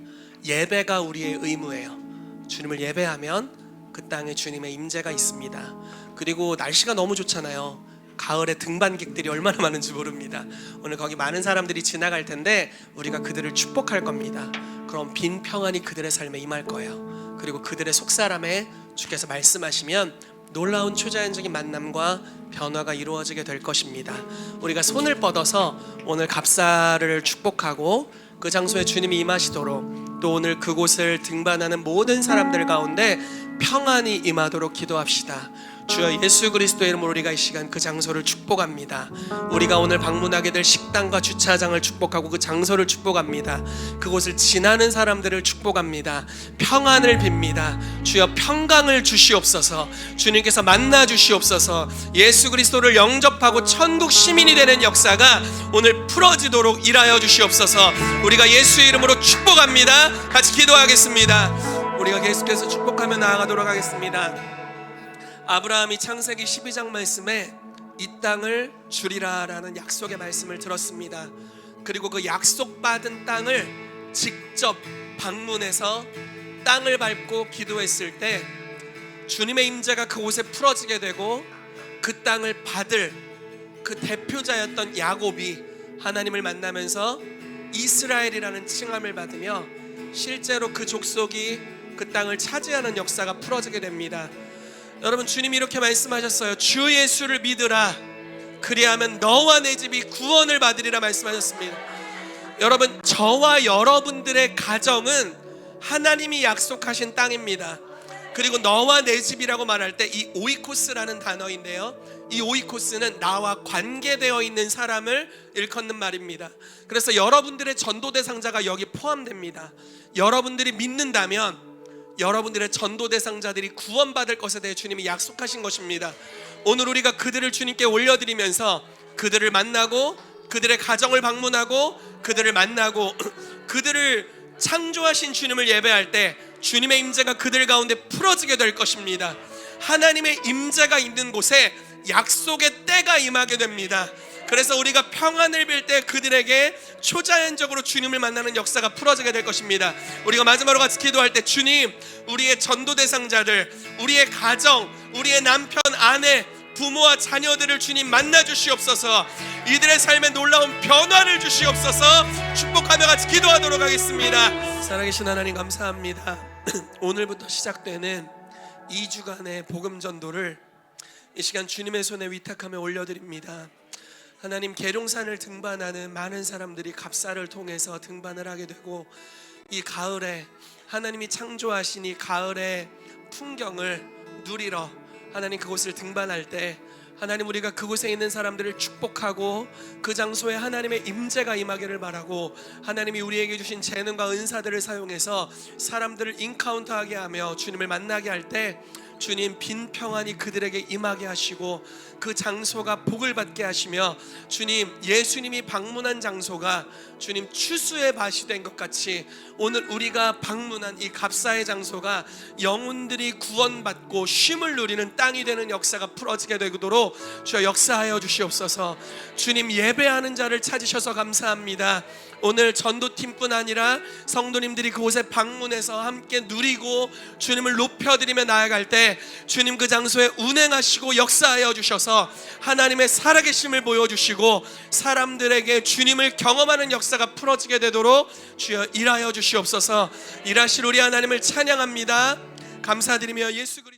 예배가 우리의 의무예요. 주님을 예배하면 그 땅에 주님의 임재가 있습니다. 그리고 날씨가 너무 좋잖아요. 가을에 등반객들이 얼마나 많은지 모릅니다. 오늘 거기 많은 사람들이 지나갈 텐데 우리가 그들을 축복할 겁니다. 그럼 빈 평안이 그들의 삶에 임할 거예요. 그리고 그들의 속사람에 주께서 말씀하시면 놀라운 초자연적인 만남과 변화가 이루어지게 될 것입니다. 우리가 손을 뻗어서 오늘 갑사를 축복하고 그 장소에 주님이 임하시도록, 또 오늘 그곳을 등반하는 모든 사람들 가운데 평안이 임하도록 기도합시다. 주여 예수 그리스도의 이름으로 우리가 이 시간 그 장소를 축복합니다. 우리가 오늘 방문하게 될 식당과 주차장을 축복하고 그 장소를 축복합니다. 그곳을 지나는 사람들을 축복합니다. 평안을 빕니다. 주여 평강을 주시옵소서. 주님께서 만나 주시옵소서. 예수 그리스도를 영접하고 천국 시민이 되는 역사가 오늘 풀어지도록 일하여 주시옵소서. 우리가 예수의 이름으로 축복합니다. 같이 기도하겠습니다. 우리가 계속해서 축복하며 나아가도록 하겠습니다. 아브라함이 창세기 12장 말씀에 이 땅을 주리라 라는 약속의 말씀을 들었습니다. 그리고 그 약속받은 땅을 직접 방문해서 땅을 밟고 기도했을 때 주님의 임재가 그곳에 풀어지게 되고 그 땅을 받을 그 대표자였던 야곱이 하나님을 만나면서 이스라엘이라는 칭함을 받으며 실제로 그 족속이 그 땅을 차지하는 역사가 풀어지게 됩니다. 여러분, 주님이 이렇게 말씀하셨어요. 주 예수를 믿으라. 그리하면 너와 내 집이 구원을 받으리라 말씀하셨습니다. 여러분, 저와 여러분들의 가정은 하나님이 약속하신 땅입니다. 그리고 너와 내 집이라고 말할 때 이 오이코스라는 단어인데요, 이 오이코스는 나와 관계되어 있는 사람을 일컫는 말입니다. 그래서 여러분들의 전도 대상자가 여기 포함됩니다. 여러분들이 믿는다면 여러분들의 전도 대상자들이 구원받을 것에 대해 주님이 약속하신 것입니다. 오늘 우리가 그들을 주님께 올려드리면서 그들을 만나고 그들의 가정을 방문하고 그들을 만나고 그들을 창조하신 주님을 예배할 때 주님의 임재가 그들 가운데 풀어지게 될 것입니다. 하나님의 임재가 있는 곳에 약속의 때가 임하게 됩니다. 그래서 우리가 평안을 빌 때 그들에게 초자연적으로 주님을 만나는 역사가 풀어지게 될 것입니다. 우리가 마지막으로 같이 기도할 때, 주님, 우리의 전도 대상자들, 우리의 가정, 우리의 남편, 아내, 부모와 자녀들을 주님 만나 주시옵소서. 이들의 삶에 놀라운 변화를 주시옵소서. 축복하며 같이 기도하도록 하겠습니다. 살아계신 하나님 감사합니다. 오늘부터 시작되는 2주간의 복음 전도를 이 시간 주님의 손에 위탁하며 올려드립니다. 하나님, 계룡산을 등반하는 많은 사람들이 갑사를 통해서 등반을 하게 되고, 이 가을에 하나님이 창조하신 이 가을의 풍경을 누리러 하나님 그곳을 등반할 때, 하나님, 우리가 그곳에 있는 사람들을 축복하고 그 장소에 하나님의 임재가 임하기를 바라고, 하나님이 우리에게 주신 재능과 은사들을 사용해서 사람들을 인카운터하게 하며 주님을 만나게 할 때 주님, 빈 평안이 그들에게 임하게 하시고 그 장소가 복을 받게 하시며, 주님, 예수님이 방문한 장소가 주님 추수의 밭이 된 것 같이 오늘 우리가 방문한 이 갑사의 장소가 영혼들이 구원받고 쉼을 누리는 땅이 되는 역사가 풀어지게 되도록 주여 역사하여 주시옵소서. 주님, 예배하는 자를 찾으셔서 감사합니다. 오늘 전도팀뿐 아니라 성도님들이 그곳에 방문해서 함께 누리고 주님을 높여드리며 나아갈 때 주님 그 장소에 운행하시고 역사하여 주셔서 하나님의 살아계심을 보여주시고 사람들에게 주님을 경험하는 역사가 풀어지게 되도록 주여 일하여 주시옵소서. 일하실 우리 하나님을 찬양합니다. 감사드리며 예수 그리스도